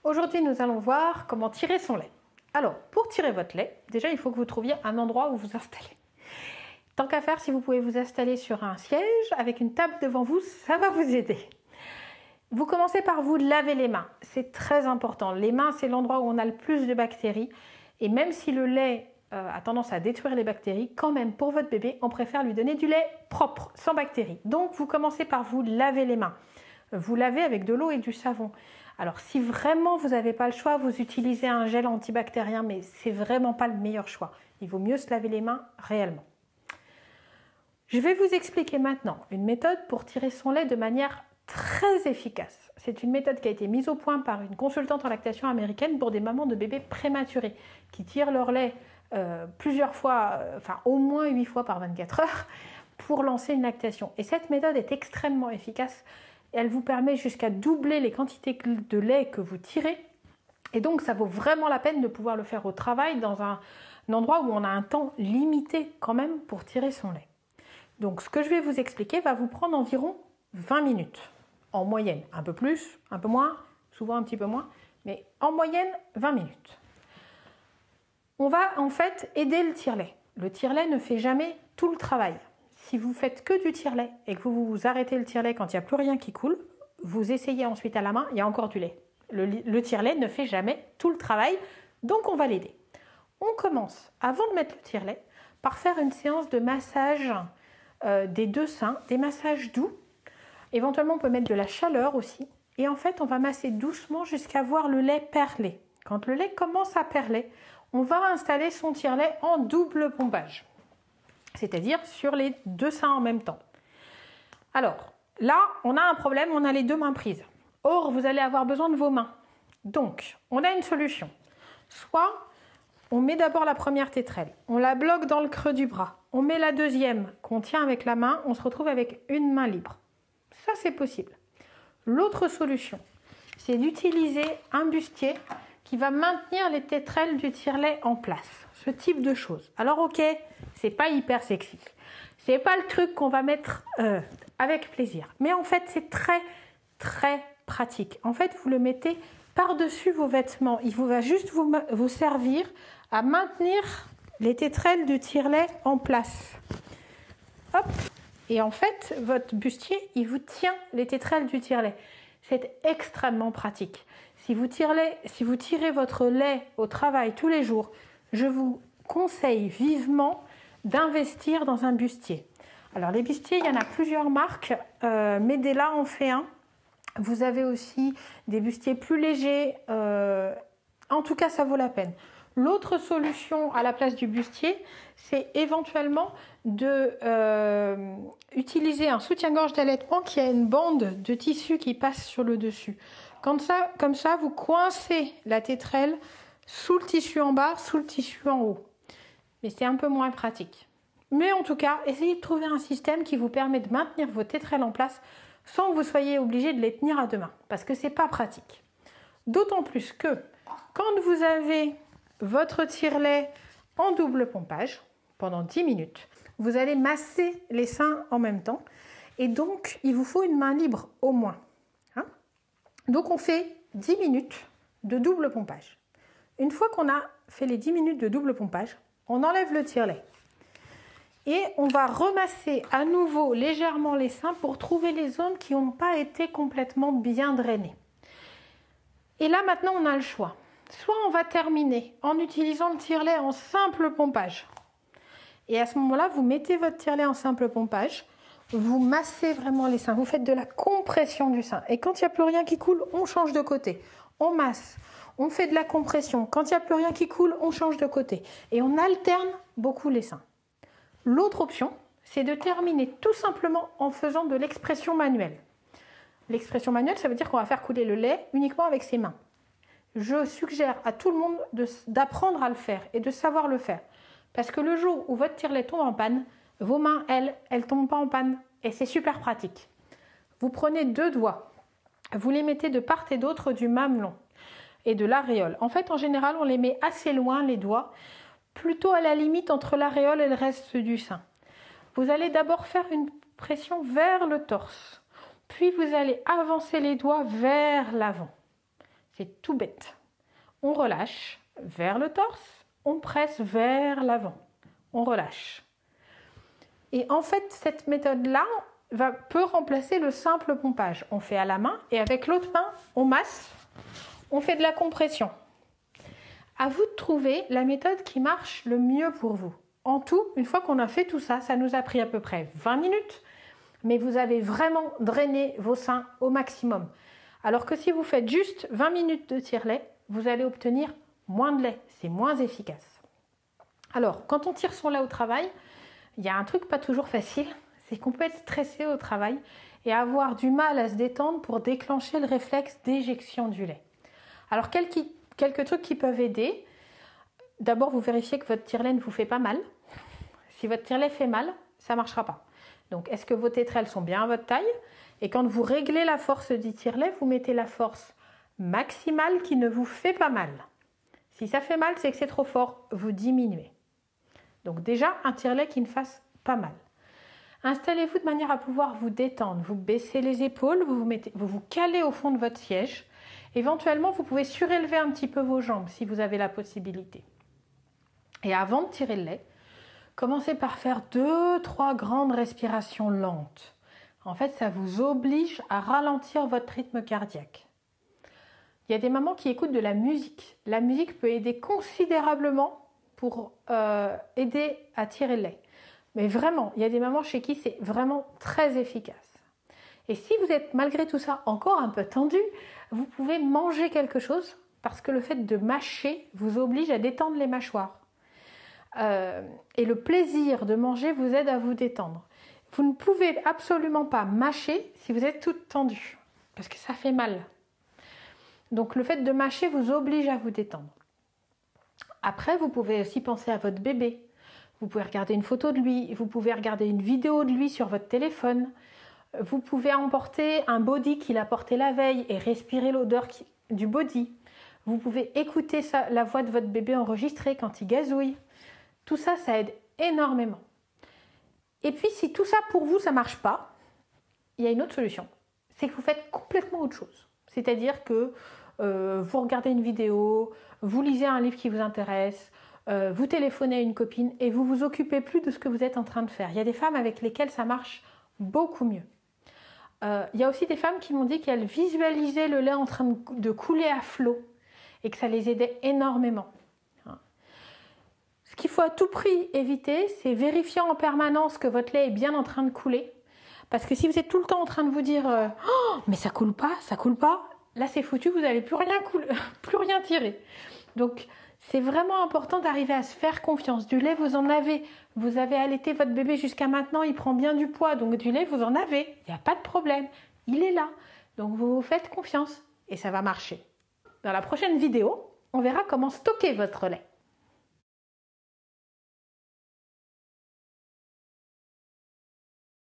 Aujourd'hui, nous allons voir comment tirer son lait. Alors, pour tirer votre lait, déjà, il faut que vous trouviez un endroit où vous installer. Tant qu'à faire, si vous pouvez vous installer sur un siège avec une table devant vous, ça va vous aider. Vous commencez par vous laver les mains. C'est très important. Les mains, c'est l'endroit où on a le plus de bactéries. Et même si le lait a tendance à détruire les bactéries, quand même, pour votre bébé, on préfère lui donner du lait propre, sans bactéries. Donc, vous commencez par vous laver les mains. Vous lavez avec de l'eau et du savon. Alors, si vraiment vous n'avez pas le choix, vous utilisez un gel antibactérien, mais c'est vraiment pas le meilleur choix. Il vaut mieux se laver les mains réellement. Je vais vous expliquer maintenant une méthode pour tirer son lait de manière très efficace. C'est une méthode qui a été mise au point par une consultante en lactation américaine pour des mamans de bébés prématurés qui tirent leur lait plusieurs fois, au moins 8 fois par 24 heures pour lancer une lactation. Et cette méthode est extrêmement efficace. Elle vous permet jusqu'à doubler les quantités de lait que vous tirez. Et donc, ça vaut vraiment la peine de pouvoir le faire au travail dans un endroit où on a un temps limité quand même pour tirer son lait. Donc, ce que je vais vous expliquer va vous prendre environ 20 minutes. En moyenne, un peu plus, un peu moins, souvent un petit peu moins, mais en moyenne, 20 minutes. On va en fait aider le tire-lait. Le tire-lait ne fait jamais tout le travail. Si vous faites que du tire-lait et que vous arrêtez le tire-lait quand il n'y a plus rien qui coule, vous essayez ensuite à la main, il y a encore du lait. Le tire-lait ne fait jamais tout le travail, donc on va l'aider. On commence, avant de mettre le tire-lait, par faire une séance de massage des deux seins, des massages doux. Éventuellement, on peut mettre de la chaleur aussi. Et en fait, on va masser doucement jusqu'à voir le lait perler. Quand le lait commence à perler, on va installer son tire-lait en double pompage. C'est-à-dire sur les deux seins en même temps. Alors, là, on a un problème, on a les deux mains prises. Or, vous allez avoir besoin de vos mains. Donc, on a une solution. Soit, on met d'abord la première tétrelle, on la bloque dans le creux du bras. On met la deuxième qu'on tient avec la main, on se retrouve avec une main libre. Ça, c'est possible. L'autre solution, c'est d'utiliser un bustier qui va maintenir les tétrelles du tire-lait en place. Ce type de choses. Alors, ok, c'est pas hyper sexy. C'est pas le truc qu'on va mettre avec plaisir. Mais en fait, c'est très, très pratique. En fait, vous le mettez par-dessus vos vêtements. Il va juste vous servir à maintenir les tétrelles du tire-lait en place. Hop. Et en fait, votre bustier, il vous tient les tétrelles du tire-lait. C'est extrêmement pratique. Si vous tirez votre lait au travail tous les jours, je vous conseille vivement d'investir dans un bustier. Alors les bustiers, il y en a plusieurs marques. Medela en fait un. Vous avez aussi des bustiers plus légers. En tout cas, ça vaut la peine. L'autre solution à la place du bustier, c'est éventuellement d'utiliser un soutien-gorge d'allaitement qui a une bande de tissu qui passe sur le dessus. Comme ça, vous coincez la tétrelle sous le tissu en bas, sous le tissu en haut. Mais c'est un peu moins pratique. Mais en tout cas, essayez de trouver un système qui vous permet de maintenir vos tétrelles en place sans que vous soyez obligé de les tenir à deux mains, parce que c'est pas pratique. D'autant plus que quand vous avez votre tire-lait en double pompage pendant 10 minutes, vous allez masser les seins en même temps et donc il vous faut une main libre au moins. Donc on fait 10 minutes de double pompage. Une fois qu'on a fait les 10 minutes de double pompage, on enlève le tire-lait et on va remasser à nouveau légèrement les seins pour trouver les zones qui n'ont pas été complètement bien drainées. Et là maintenant on a le choix. Soit on va terminer en utilisant le tire-lait en simple pompage. Et à ce moment-là, vous mettez votre tire-lait en simple pompage, vous massez vraiment les seins, vous faites de la compression du sein. Et quand il n'y a plus rien qui coule, on change de côté. On masse, on fait de la compression. Quand il n'y a plus rien qui coule, on change de côté. Et on alterne beaucoup les seins. L'autre option, c'est de terminer tout simplement en faisant de l'expression manuelle. L'expression manuelle, ça veut dire qu'on va faire couler le lait uniquement avec ses mains. Je suggère à tout le monde d'apprendre à le faire et de savoir le faire. Parce que le jour où votre tire-lait tombe en panne, vos mains, elles ne tombent pas en panne. Et c'est super pratique. Vous prenez 2 doigts, vous les mettez de part et d'autre du mamelon et de l'aréole. En fait, en général, on les met assez loin, les doigts, plutôt à la limite entre l'aréole et le reste du sein. Vous allez d'abord faire une pression vers le torse. Puis vous allez avancer les doigts vers l'avant. C'est tout bête. On relâche vers le torse, on presse vers l'avant. On relâche. Et en fait, cette méthode-là peut remplacer le simple pompage. On fait à la main et avec l'autre main, on masse, on fait de la compression. À vous de trouver la méthode qui marche le mieux pour vous. En tout, une fois qu'on a fait tout ça, ça nous a pris à peu près 20 minutes, mais vous avez vraiment drainé vos seins au maximum. Alors que si vous faites juste 20 minutes de tire-lait, vous allez obtenir moins de lait, c'est moins efficace. Alors, quand on tire son lait au travail, il y a un truc pas toujours facile, c'est qu'on peut être stressé au travail et avoir du mal à se détendre pour déclencher le réflexe d'éjection du lait. Alors, quelques trucs qui peuvent aider. D'abord, vous vérifiez que votre tire-lait ne vous fait pas mal. Si votre tire-lait fait mal, ça ne marchera pas. Donc, est-ce que vos tétrelles sont bien à votre taille? Et quand vous réglez la force du tire-lait, vous mettez la force maximale qui ne vous fait pas mal. Si ça fait mal, c'est que c'est trop fort, vous diminuez. Donc déjà, un tire-lait qui ne fasse pas mal. Installez-vous de manière à pouvoir vous détendre. Vous baissez les épaules, vous vous calez au fond de votre siège. Éventuellement, vous pouvez surélever un petit peu vos jambes si vous avez la possibilité. Et avant de tirer le lait, commencez par faire 2-3 grandes respirations lentes. En fait, ça vous oblige à ralentir votre rythme cardiaque. Il y a des mamans qui écoutent de la musique. La musique peut aider considérablement pour aider à tirer le lait. Mais vraiment, il y a des mamans chez qui c'est vraiment très efficace. Et si vous êtes malgré tout ça encore un peu tendu, vous pouvez manger quelque chose parce que le fait de mâcher vous oblige à détendre les mâchoires. Et le plaisir de manger vous aide à vous détendre. Vous ne pouvez absolument pas mâcher si vous êtes toute tendue parce que ça fait mal. Donc le fait de mâcher vous oblige à vous détendre. Après, vous pouvez aussi penser à votre bébé. Vous pouvez regarder une photo de lui, vous pouvez regarder une vidéo de lui sur votre téléphone. Vous pouvez emporter un body qu'il a porté la veille et respirer l'odeur du body. Vous pouvez écouter la voix de votre bébé enregistrée quand il gazouille. Tout ça, ça aide énormément. Et puis, si tout ça pour vous, ça ne marche pas, il y a une autre solution. C'est que vous faites complètement autre chose. C'est-à-dire que vous regardez une vidéo, vous lisez un livre qui vous intéresse, vous téléphonez à une copine et vous vous occupez plus de ce que vous êtes en train de faire. Il y a des femmes avec lesquelles ça marche beaucoup mieux. Il y a aussi des femmes qui m'ont dit qu'elles visualisaient le lait en train de couler à flot et que ça les aidait énormément. Ce qu'il faut à tout prix éviter, c'est vérifier en permanence que votre lait est bien en train de couler. Parce que si vous êtes tout le temps en train de vous dire « Oh, mais ça coule pas », là c'est foutu, vous n'allez plus rien tirer. Donc c'est vraiment important d'arriver à se faire confiance. Du lait, vous en avez. Vous avez allaité votre bébé jusqu'à maintenant, il prend bien du poids. Donc du lait, vous en avez. Il n'y a pas de problème. Il est là. Donc vous vous faites confiance et ça va marcher. Dans la prochaine vidéo, on verra comment stocker votre lait.